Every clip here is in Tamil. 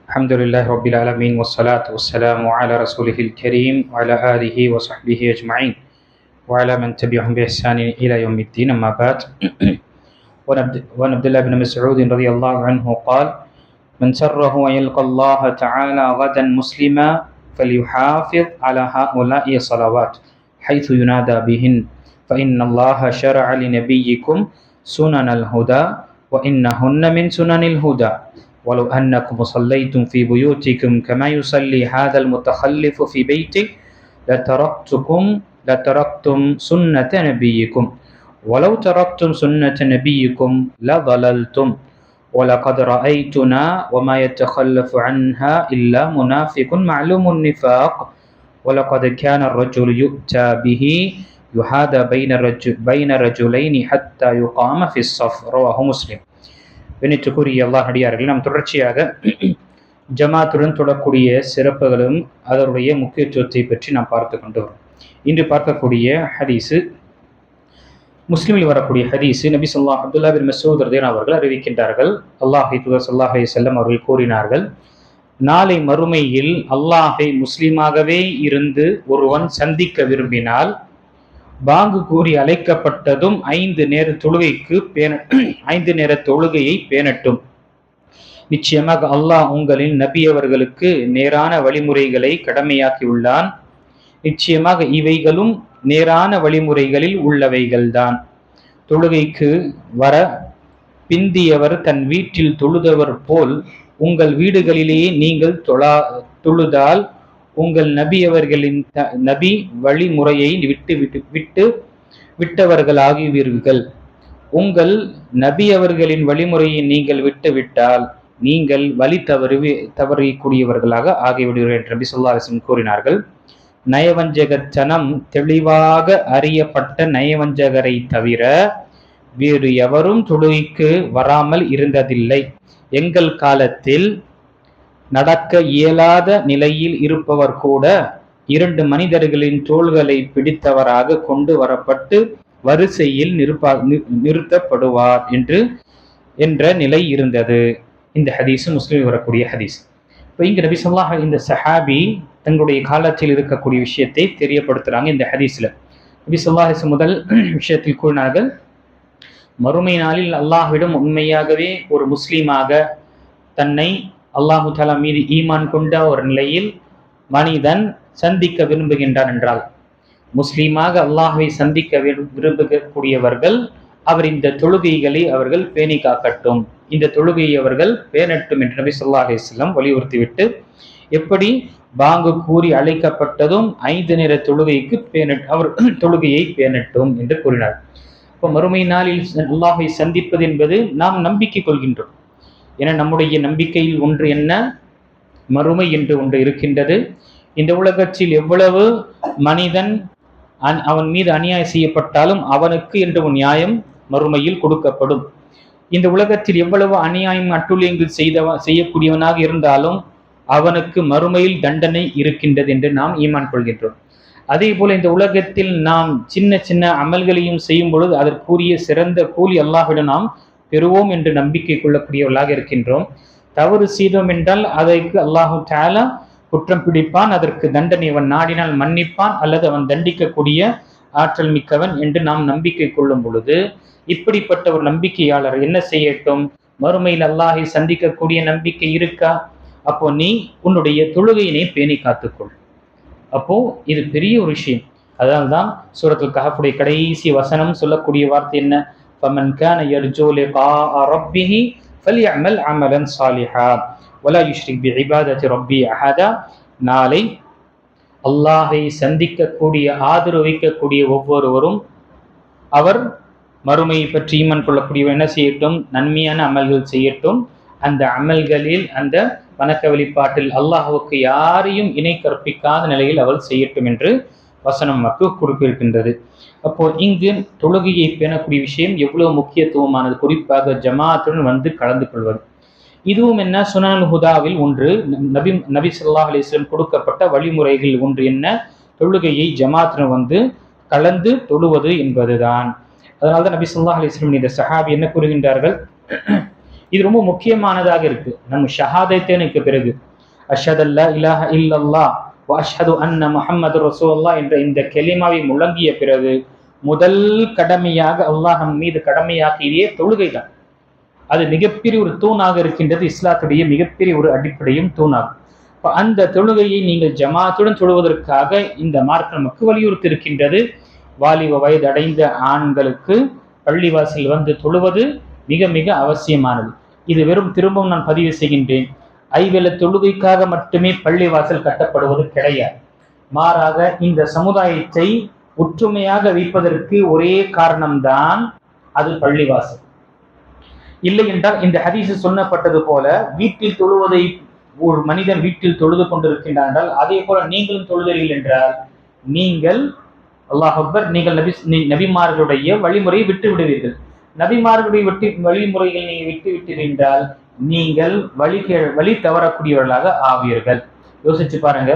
الحمد لله رب العالمين والصلاة والسلام على رسوله الكريم وعلى آله وصحبه أجمعين وعلى من تبعهم بإحسان إلى يوم الدين. أما بعد وعن عبد الله بن مسعود رضي الله عنه قال: من سره أن يلقى الله تعالى غدا مسلما فليحافظ على هؤلاء الصلوات حيث ينادى بهن فإن الله شرع لنبيكم سنن الهدى وإنهن من سنن الهدى ولو أنكم صليتم في بيوتكم كما يصلي هذا المتخلف في بيته لتركتم سنة نبيكم ولو تركتم سنة نبيكم لضللتم ولقد رأيتنا وما يتخلف عنها إلا منافق معلوم النفاق ولقد كان الرجل يؤتى به يحادى بين رجلين حتى يقام في الصف. رواه مسلم. விண்ணிற்குரிய அல்லாஹ் அடியார்கள், நாம் தொடர்ச்சியாக ஜமாத்துடன் தொடக்கூடிய சிறப்புகளும் அதனுடைய முக்கியத்துவத்தை பற்றி நாம் பார்த்து கொண்டு வரோம். இன்று பார்க்கக்கூடிய ஹதீஸு முஸ்லிமில் வரக்கூடிய ஹதீஸு நபி ஸல்லல்லாஹு அப்துல்லா பின் மஸ்ஊத் ரலியல்லாஹு அவர்கள் அறிவிக்கின்றார்கள். அல்லாஹ்வை தூதர் ஸல்லல்லாஹு அலைஹி வஸல்லம் அவர்கள் கூறினார்கள், நாளை மறுமையில் அல்லாஹை முஸ்லிமாகவே இருந்து ஒருவன் சந்திக்க விரும்பினால் பாங்கு கூறி அழைக்கப்பட்டதும் 5 நேர தொழுகையை பேணட்டும். நிச்சயமாக அல்லாஹ் உங்களின் நபி அவர்களுக்கு நேரான வழிமுறைகளை கடமையாக்கியுள்ளான். நிச்சயமாக இவைகளும் நேரான வழிமுறைகளில் உள்ளவைகள்தான். தொழுகைக்கு வர பிந்தியவர் தன் வீட்டில் தொழுதவர் போல் உங்கள் வீடுகளிலேயே நீங்கள் தொழுதால் உங்கள் நபி அவர்களின் நபி வழிமுறையை விட்டவர்களாகுவீர்கள். உங்கள் நபி அவர்களின் வழிமுறையை நீங்கள் விட்டுவிட்டால் நீங்கள் வழி தவறக்கூடியவர்களாக ஆகிவிடுவீர்கள் என்று நபி ஸல்லல்லாஹு அலைஹி வஸல்லம் கூறினார்கள். நயவஞ்சகத்தனம் தெளிவாக அறியப்பட்ட நயவஞ்சகரை தவிர வேறு எவரும் தொழுகைக்கு வராமல் இருந்ததில்லை. எங்கள் காலத்தில் நடக்க இயலாத நிலையில் இருப்பவர் கூட 2 மனிதர்களின் தோள்களை பிடித்தவராக கொண்டு வரப்பட்டு வரிசையில் நிறுத்தப்படுவார் என்ற நிலை இருந்தது. இந்த ஹதீஸ் முஸ்லிம் வரக்கூடிய ஹதீஸ். இப்போ இங்க நபி ஸல்லல்லாஹு இந்த சஹாபி தங்களுடைய காலத்தில் இருக்கக்கூடிய விஷயத்தை தெரியப்படுத்துறாங்க. இந்த ஹதீஸ்ல நபி ஸல்லல்லாஹு அலைஹி முதல் விஷயத்தில் கூறினார்கள், மறுமை நாளில் அல்லாஹ்விடம் உண்மையாகவே ஒரு முஸ்லீமாக தன்னை அல்லாஹு தஆலா மீது ஈமான் கொண்ட ஒரு நிலையில் மனிதன் சந்திக்க விரும்புகின்றான் என்றால், முஸ்லீமாக அல்லாஹ்வை சந்திக்க விரும்பக்கூடியவர்கள் அவர் இந்த தொழுகைகளை அவர்கள் பேணி காக்கட்டும், இந்த தொழுகையை அவர்கள் பேணட்டும் என்று நபி ஸல்லல்லாஹு அலைஹி வஸல்லம் வலியுறுத்திவிட்டு, எப்படி பாங்கு கூறி அழைக்கப்பட்டதும் 5 நேர தொழுகைக்கு அவர் தொழுகையை பேணட்டும் என்று கூறினார். இப்போ மறுமை நாளில் அல்லாஹ்வை சந்திப்பது என்பது நாம் நம்பிக்கை கொள்கின்றோம். என நம்முடைய நம்பிக்கையில் ஒன்று என்ன, மறுமை என்று ஒன்று இருக்கின்றது. இந்த உலகத்தில் எவ்வளவு மனிதன் அவன் மீது அநியாயம் செய்யப்பட்டாலும் அவனுக்கு என்று ஒரு நியாயம் மறுமையில் கொடுக்கப்படும். இந்த உலகத்தில் எவ்வளவு அநியாயம் அட்டுழியங்கள் செய்யக்கூடியவனாக இருந்தாலும் அவனுக்கு மறுமையில் தண்டனை இருக்கின்றது என்று நாம் ஈமான் கொள்கின்றோம். அதே போல இந்த உலகத்தில் நாம் சின்ன சின்ன அமல்களையும் செய்யும் பொழுது அதற்குரிய சிறந்த கூலி அல்லாஹ்விடம் நாம் பெறுவோம் என்று நம்பிக்கை கொள்ளக்கூடியவர்களாக இருக்கின்றோம். தவறு செய்தோம் என்றால் அதற்கு அல்லாஹு தஆலா குற்றம் பிடிப்பான், அதற்கு தண்டனை அவன் நாடினால் மன்னிப்பான், அல்லது அவன் தண்டிக்கக்கூடிய ஆற்றல் மிக்கவன் என்று நாம் நம்பிக்கை கொள்ளும் பொழுது, இப்படிப்பட்ட ஒரு நம்பிக்கையாளர் என்ன செய்யட்டும், மறுமையில் அல்லாஹை சந்திக்கக்கூடிய நம்பிக்கை இருக்கா? அப்போ நீ உன்னுடைய தொழுகையினை பேணி காத்துக்கொள். அப்போ இது பெரிய ஒரு விஷயம். அதனால்தான் சூரத்துல் கஹஃபுடைய கடைசி வசனம் சொல்லக்கூடிய வார்த்தை என்ன, فَمَنْ كَانَ يَرْجُو لِقَاءَ رَبِّهِ فَلْيَعْمَلْ عَمَلًا صَالِحًا وَلَا يُشْرِكْ بِعِبَادَةِ رَبِّهِ أَحَدًا. நாளை அல்லாஹை சந்திக்கக்கூடிய ஆதரவு வைக்கக்கூடிய ஒவ்வொருவரும் அவர் மறுமையை பற்றி ஈமான் கொள்ளக்கூடியவர் என்ன செய்யட்டும், நன்மையான அமல்கள் செய்யட்டும். அந்த அமல்களில் அந்த வணக்க வழிபாட்டில் அல்லாஹுக்கு யாரையும் இணை கற்பிக்காத நிலையில் அவள் செய்யட்டும் என்று வசனம் நமக்கு குறிப்பிருக்கின்றது. அப்போ இங்கு தொழுகையை பேணக்கூடிய விஷயம் எவ்வளவு முக்கியத்துவமானது, குறிப்பாக ஜமாத்துடன் வந்து கலந்து கொள்வது. இதுவும் என்ன, சுனனுல் ஹுதாவில் ஒன்று, நபி ஸல்லல்லாஹு அலைஹி வஸல்லம் கொடுக்கப்பட்ட வழிமுறைகள் ஒன்று என்ன, தொழுகையை ஜமாத்துடன் வந்து கலந்து தொழுவது என்பதுதான். அதனால்தான் நபி ஸல்லல்லாஹு அலைஹி வஸல்லம் இந்த சஹாபி என்ன கூறுகின்றார்கள், இது ரொம்ப முக்கியமானதாக இருக்கு. நம்ம ஷஹாதத்தைனுக்கு பிறகு அஷ்ஹது இலாஹ இல்லல்லாஹ் வ அஷ்ஹது அன்ன முஹம்மது ரசூலுல்லாஹ் என்ற இந்த கெலிமாவை முழங்கிய பிறகு முதல் கடமையாக அல்லாஹ் நம் மீது கடமையாக்கிய தொழுகை தான். அது மிகப்பெரிய ஒரு தூணாக இருக்கின்றது. இஸ்லாத்துடைய மிகப்பெரிய ஒரு அடிப்படையும் தூணாகும். அந்த தொழுகையை நீங்கள் ஜமாத்துடன் தொழுவதற்காக இந்த மார்க்கம் நமக்கு வலியுறுத்தி இருக்கின்றது. வாலிப வயது அடைந்த ஆண்களுக்கு பள்ளிவாசல் வந்து தொழுவது மிக மிக அவசியமானது. இது வெறும் திரும்பவும் நான் பதிவு செய்கின்றேன், ஐவேள தொழுகைக்காக மட்டுமே பள்ளிவாசல் கட்டப்படுவது கிடையாது. மாறாக இந்த சமுதாயத்தை ஒற்றுமையாக வைப்பதற்கு ஒரே காரணம்தான் அது பள்ளிவாசல். இல்லை என்றால் இந்த ஹதீஸ் சொன்னப்பட்டது போல வீட்டில் தொழுவதை ஒரு மனிதன் வீட்டில் தொழுது கொண்டிருக்கின்றான் என்றால் அதே போல நீங்களும் தொழுகிறீர்கள் என்றால் நீங்கள் அல்லாஹ் அக்பர், நீங்கள் நபிமார்களுடைய வழிமுறையை விட்டு விடுவீர்கள். நபிமார்களுடைய வழிமுறைகளை நீங்கள் விட்டு விட்டீர்கள் என்றால் நீங்கள் வழி தவறக்கூடியவர்களாக ஆவீர்கள். யோசிச்சு பாருங்க,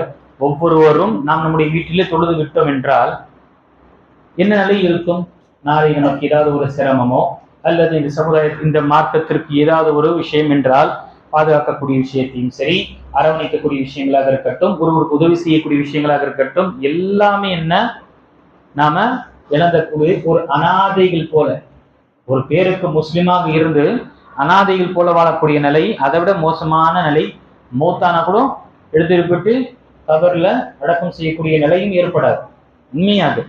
ஒவ்வொருவரும் நாம் நம்முடைய வீட்டிலே தொழுது விட்டோம் என்றால் என்ன நிலை இருக்கும்? நாளை நமக்கு ஏதாவது ஒரு சிரமமோ அல்லது இந்த சமுதாயத்தில் இந்த மார்க்கத்திற்கு ஏதாவது ஒரு விஷயம் என்றால் பாதுகாக்கக்கூடிய விஷயத்தையும் சரி, அரவணைக்கக்கூடிய விஷயங்களாக இருக்கட்டும், ஒருவருக்கு உதவி செய்யக்கூடிய விஷயங்களாக இருக்கட்டும், எல்லாமே என்ன நாம இழந்தக்கூடிய ஒரு அனாதைகள் போல, ஒரு பேருக்கு முஸ்லிமாக இருந்து அனாதைகள் போல வாழக்கூடிய நிலை, அதை விட மோசமான நிலை. மூத்தானா கூட எழுதிவிட்டு கபர்ல அடக்கம் செய்யக்கூடிய நிலையும் ஏற்படாது. உண்மையாக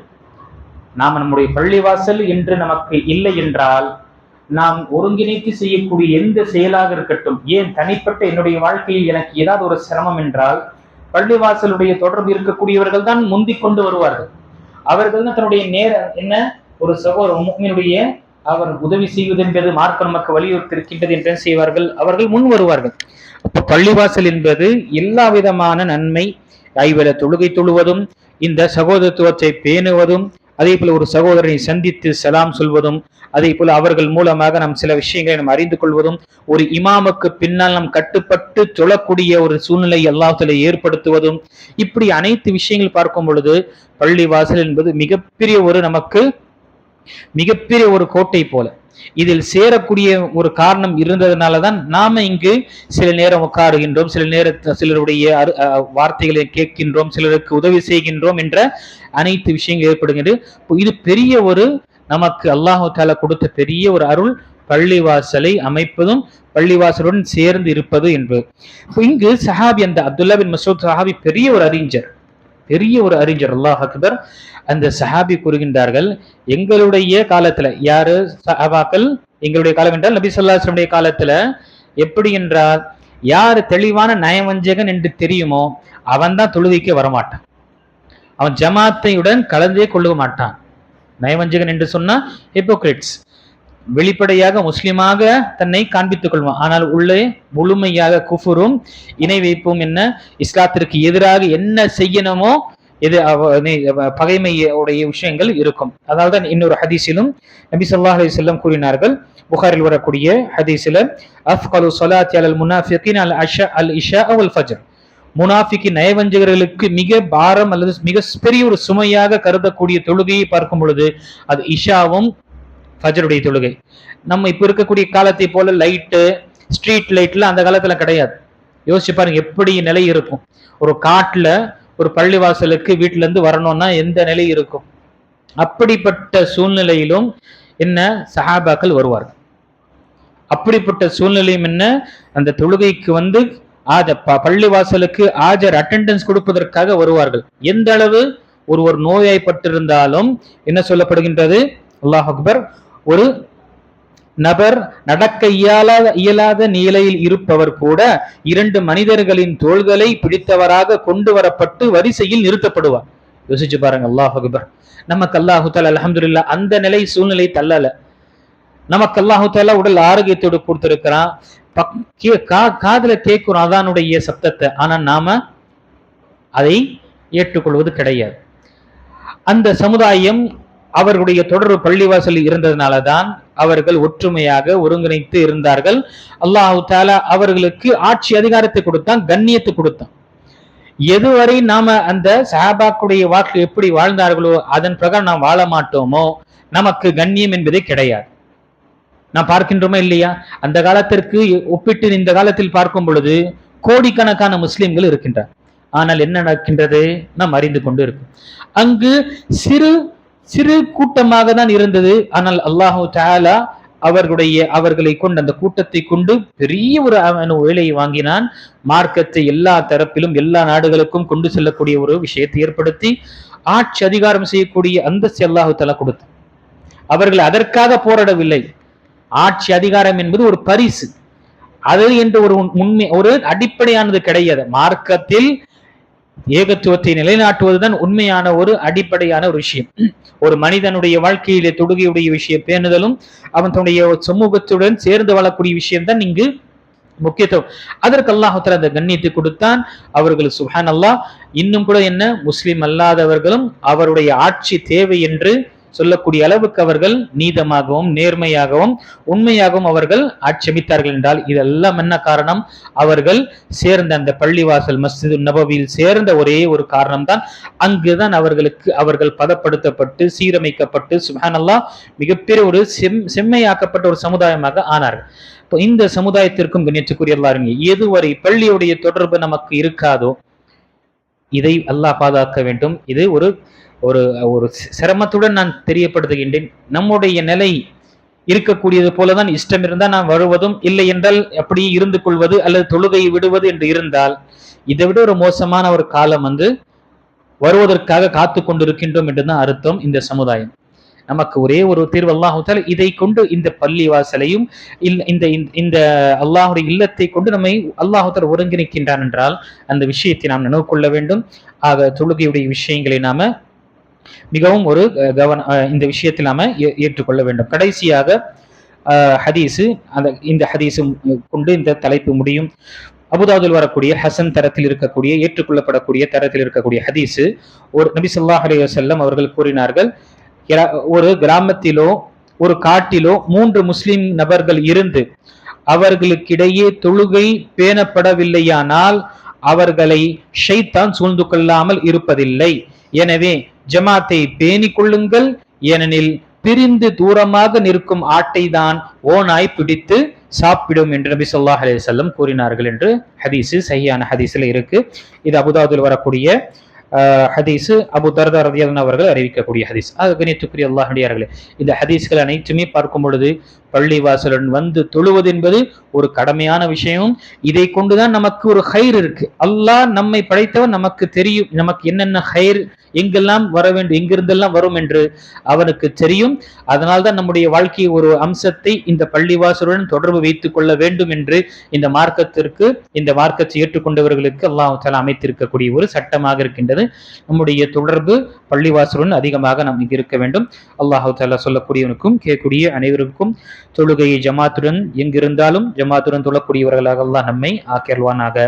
நாம் நம்முடைய பள்ளிவாசல் என்று நமக்கு இல்லை என்றால் நாம் ஒருங்கிணைத்து செய்யக்கூடிய எந்த செயலாக இருக்கட்டும், ஏன் தனிப்பட்ட என்னுடைய வாழ்க்கையில் எனக்கு ஏதாவது ஒரு சிரமம் என்றால் பள்ளிவாசலுடைய தொடர்பு இருக்கக்கூடியவர்கள் தான் முந்திக் கொண்டு வருவார்கள். அவர்கள் தான் தன்னுடைய என்ன ஒரு சகோதரனுடைய அவர் உதவி செய்வது என்பது மார்க்கம் நமக்கு வலியுறுத்தி இருக்கின்றது என்று செய்வார்கள், அவர்கள் முன் வருவார்கள். அப்போ பள்ளிவாசல் என்பது எல்லா விதமான நன்மை, ஐவேள தொழுகை தொழுவதும், இந்த சகோதரத்துவத்தை பேணுவதும், அதே போல ஒரு சகோதரனை சந்தித்து சலாம் சொல்வதும், அதே போல அவர்கள் மூலமாக நாம் சில விஷயங்களை நாம் அறிந்து கொள்வதும், ஒரு இமாமுக்கு பின்னால் நாம் கட்டுப்பட்டு தொழக்கூடிய ஒரு சூழ்நிலை அல்லாஹ்வுத்தாலா ஏற்படுத்துவதும், இப்படி அனைத்து விஷயங்கள் பார்க்கும் பொழுது பள்ளிவாசல் என்பது மிகப்பெரிய ஒரு நமக்கு மிகப்பெரிய ஒரு கோட்டை போல. இதில் சேரக்கூடிய ஒரு காரணம் இருந்ததுனாலதான் நாம இங்கு சில நேரம் உட்காருகின்றோம், சில நேரத்தில் சிலருடைய வார்த்தைகளை கேட்கின்றோம், சிலருக்கு உதவி செய்கின்றோம் என்ற அனைத்து விஷயங்கள் ஏற்படுகிறது. இது பெரிய ஒரு நமக்கு அல்லாஹு தாலா கொடுத்த பெரிய ஒரு அருள், பள்ளிவாசலை அமைப்பதும் பள்ளிவாசலுடன் சேர்ந்து இருப்பது என்பது. இங்கு சஹாபி, அந்த அப்துல்லா பின் மஸ்ஊத் சஹாபி பெரிய ஒரு அறிஞர், அல்லாஹ் அக்பர். அந்த சஹாபி கூறுகின்றார்கள், எங்களுடைய காலத்துல யாரு சஹாபாக்கள், எங்களுடைய காலம் என்றால் நபி ஸல்லல்லாஹு அலைஹி வஸல்லம் காலத்துல எப்படி என்றால் யாரு தெளிவான நயவஞ்சகன் என்று தெரியுமோ அவன் தான் தொழுகைக்கு வரமாட்டான், அவன் ஜமாத்தையுடன் கலந்தே கொள்ள மாட்டான். நயவஞ்சகன் என்று சொன்னா ஹிப்போக்ரிட்ஸ், வெளிப்படையாக முஸ்லிமாக தன்னை காண்பித்துக் கொள்வான், ஆனால் உள்ளே முழுமையாக குஃபுரும் இணை வைப்பும் என்ன இஸ்லாத்திற்கு எதிராக என்ன செய்யணுமோ இது பகைமையுடைய விஷயங்கள் இருக்கும். அதாவது இன்னொரு ஹதீஸிலும் நபி ஸல்லல்லாஹு அலைஹி வஸல்லம் கூறினார்கள், புகாரில் வரக்கூடிய ஹதீஸில், அஃகலு ஸலாத்தி அலல் முனாஃபிகீன் அல் இஷா வல் ஃபஜ்ர், முனாஃபிகி நயவஞ்சகர்களுக்கு மிக பாரம் அல்லது மிக பெரிய ஒரு சுமையாக கருதக்கூடிய தொழுகையை பார்க்கும் பொழுது அது இஷாவும் ஃபஜ்ருடைய தொழுகை. நம்ம இப்ப இருக்கக்கூடிய காலத்தை போல லைட்டு, ஸ்ட்ரீட் லைட்ல அந்த காலத்துல கிடையாது. யோசிச்சு பாருங்க எப்படி நிலை இருக்கும். ஒரு காட்டுல ஒரு பள்ளிவாசலுக்கு வீட்டுல இருந்து வரணும்னா எந்த நிலை இருக்கும். அப்படிப்பட்ட சூழ்நிலையிலும் என்ன சஹாபாக்கள் வருவார்கள். அப்படிப்பட்ட சூழ்நிலையும் என்ன அந்த தொழுகைக்கு வந்து பள்ளிவாசலுக்கு ஆஜர் அட்டெண்டன்ஸ் கொடுப்பதற்காக வருவார்கள். எந்த அளவு ஒருவர் நோய்வாய்ப்பட்டிருந்தாலும் என்ன சொல்லப்படுகின்றது, அல்லாஹ் அக்பர், ஒரு நபர் நடக்க இயலாத நிலையில் இருப்பவர் கூட 2 மனிதர்களின் தோள்களை பிடித்தவராக கொண்டு வரப்பட்டு வரிசையில் நிறுத்தப்படுவார். யோசிச்சு பாருங்க, அல்லாஹ் அக்பர். நமக்கு அல்லாஹு தஆலா அல்ஹம்துலில்லாஹ் அந்த நிலை சூழ்நிலை தள்ளல. நமக்கு அல்லாஹு தஆலா உடல் ஆரோக்கியத்தோடு கொடுத்திருக்கிறான், காதுல கேட்கிறோம் அதானுடைய சப்தத்தை, ஆனா நாம அதை ஏற்றுக்கொள்வது கிடையாது. அந்த சமுதாயம் அவர்களுடைய தொடர்பு பள்ளிவாசலில் இருந்ததுனாலதான் அவர்கள் ஒற்றுமையாக ஒருங்கிணைத்து இருந்தார்கள். அல்லாஹு தஆலா அவர்களுக்கு ஆட்சி அதிகாரத்தை கொடுத்தான், கண்ணியத்தை கொடுத்தான். எதுவரை நாம அந்த சஹாபாக்களுடைய வாழ்க்கை எப்படி வாழ்ந்தார்களோ அதன் பிரகாரம் நாம் வாழ மாட்டோமோ நமக்கு கண்ணியம் என்பதே கிடையாது. நான் பார்க்கின்றோமா இல்லையா? அந்த காலத்திற்கு ஒப்பிட்டு இந்த காலத்தில் பார்க்கும் பொழுது கோடிக்கணக்கான முஸ்லிம்கள் இருக்கின்றார். ஆனால் என்ன நடக்கின்றது நாம் அறிந்து கொண்டு இருக்கும். அங்கு சிறு சிறு கூட்டமாக தான் இருந்தது. ஆனால் அல்லாஹு தஆலா அவர்களை கொண்டு, அந்த கூட்டத்தை கொண்டு பெரிய ஒரு வேலையை வாங்கினான். மார்க்கத்தை எல்லா தரப்பிலும் எல்லா நாடுகளுக்கும் கொண்டு செல்லக்கூடிய ஒரு விஷயத்தை ஏற்படுத்தி ஆட்சி அதிகாரம் செய்யக்கூடிய அந்தஸ்து அல்லாஹு தஆலா கொடுத்து, அவர்கள் அதற்காக போராடவில்லை. ஆட்சி அதிகாரம் என்பது ஒரு பரிசு, அது என்ற ஒரு உண்மை, ஒரு அடிப்படையானது கிடையாது. மார்க்கத்தில் ஏகத்துவத்தை நிலைநாட்டுவதுதான் உண்மையான ஒரு அடிப்படையான ஒரு விஷயம். ஒரு மனிதனுடைய வாழ்க்கையிலே தொழுகையுடைய விஷயம் பேணுதலும் அவன் தன்னுடைய சமூகத்துடன் சேர்ந்து வாழக்கூடிய விஷயம் தான் இங்கு முக்கியத்துவம். அதற்கு அல்லாஹ் தஆலா அந்த கண்ணியத்தை கொடுத்தான். அவர்கள் சுப்ஹானல்லாஹ் இன்னும் கூட என்ன, முஸ்லிம் அல்லாதவர்களும் அவருடைய ஆட்சி தேவை என்று சொல்லக்கூடிய அளவுக்கு அவர்கள் நீதமாகவும் நேர்மையாகவும் உண்மையாகவும் அவர்கள் ஆட்சேபித்தார்கள் என்றால் இதெல்லாம் என்ன காரணம்? அவர்கள் சேர்ந்த அந்த பள்ளிவாசல் மஸ்ஜிது நபவியில் சேர்ந்த ஒரே ஒரு காரணம் தான். அங்குதான் அவர்கள் பதப்படுத்தப்பட்டு சீரமைக்கப்பட்டு சுப்ஹானல்லாஹ் மிகப்பெரிய ஒரு செம்மையாக்கப்பட்ட ஒரு சமுதாயமாக ஆனார்கள். இப்போ இந்த சமுதாயத்திற்கும் கண்ணியத்துக்குரிய எல்லாருங்க, எதுவரை பள்ளியுடைய தொடர்பு நமக்கு இருக்காதோ இதை அல்லாஹ் பாதுகாக்க வேண்டும். இது ஒரு ஒரு ஒரு சிரமத்துடன் நான் தெரியப்படுத்துகின்றேன். நம்முடைய நிலை இருக்கக்கூடியது போலதான், இஷ்டம் இருந்தால் நான் வருவதும் இல்லை என்றால் அப்படியே இருந்து கொள்வது அல்லது தொழுகையை விடுவது என்று இருந்தால், இதை விட ஒரு மோசமான ஒரு காலம் வருவதற்காக காத்து கொண்டிருக்கின்றோம் என்றுதான் அர்த்தம். இந்த சமுதாயம் நமக்கு ஒரே ஒரு தீர்வு அல்லாஹ் தஆலா இதை கொண்டு, இந்த பள்ளி வாசலையும் இந்த அல்லாஹுடைய இல்லத்தை கொண்டு நம்மை அல்லாஹ் தஆலா ஒருங்கிணைக்கின்றான் என்றால் அந்த விஷயத்தை நாம் நினைவு கொள்ள வேண்டும். ஆக தொழுகையுடைய விஷயங்களை நாம மிகவும் ஒரு இந்த விஷயத்தில் நாம ஏற்றுக்கொள்ள வேண்டும். கடைசியாக ஹதீஸு, இந்த ஹதீஸு கொண்டு இந்த தலைப்பு முடியும். அபுதாபில் வரக்கூடிய ஹசன் தரத்தில் இருக்கக்கூடிய, ஏற்றுக்கொள்ளப்படக்கூடிய தரத்தில் இருக்கக்கூடிய ஹதீஸு, ஒரு நபி ஸல்லல்லாஹு அலைஹி வஸல்லம் அவர்கள் கூறினார்கள், ஒரு கிராமத்திலோ ஒரு காட்டிலோ 3 முஸ்லிம் நபர்கள் இருந்து அவர்களுக்கிடையே தொழுகை பேணப்படவில்லையானால் அவர்களை ஷைத்தான் சூழ்ந்து கொள்ளாமல் இருப்பதில்லை. எனவே ஜமாத்தை பேணிக் கொள்ளுங்கள், ஏனெனில் பிரிந்து தூரமாக நிற்கும் ஆட்டை தான் ஓனாய் பிடித்து சாப்பிடும் என்று நபி ஸல்லல்லாஹு அலைஹி வஸல்லம் கூறினார்கள் என்று ஹதீஸு சஹீஹான ஹதீஸ்ல இருக்கு. இது அபுதாபில் வரக்கூடிய ஹதீஸு, அபு தர்தா ரலியல்லாஹு அன்ஹு அவர்கள் அறிவிக்கக்கூடிய ஹதீஸ். கண்ணியத்துக்குரிய அல்லாஹ்விடையார்களே, இந்த ஹதீஸ்கள் அனைத்துமே பார்க்கும் பொழுது பள்ளி வாசலுடன் வந்து தொழுவது என்பது ஒரு கடமையான விஷயம். இதை கொண்டுதான் நமக்கு ஒரு ஹைர் இருக்கு. அல்லாஹ் நம்மை படைத்தவன், நமக்கு தெரியும் நமக்கு என்னென்ன ஹைர் எங்கெல்லாம் வர வேண்டும், எங்கிருந்தெல்லாம் வரும் என்று அவனுக்கு தெரியும். அதனால்தான் நம்முடைய வாழ்க்கை ஒரு அம்சத்தை இந்த பள்ளிவாசலுடன் தொடர்பு வைத்துக் கொள்ள வேண்டும் என்று இந்த மார்க்கத்தை ஏற்றுக்கொண்டவர்களுக்கு அல்லாஹ் தஆலா அமைத்திருக்கக்கூடிய ஒரு சட்டமாக இருக்கின்றது. நம்முடைய தொடர்பு பள்ளிவாசலுடன் அதிகமாக நமக்கு இருக்க வேண்டும். அல்லாஹ் தஆலா சொல்லக்கூடியவனுக்கும் கேட்கக்கூடிய அனைவருக்கும் தொழுகையை ஜமாத்துடன் எங்கிருந்தாலும் ஜமாத்துடன் தொழக்கூடியவர்களாக அல்லாஹ் நம்மை ஆக்கியல்வானாக.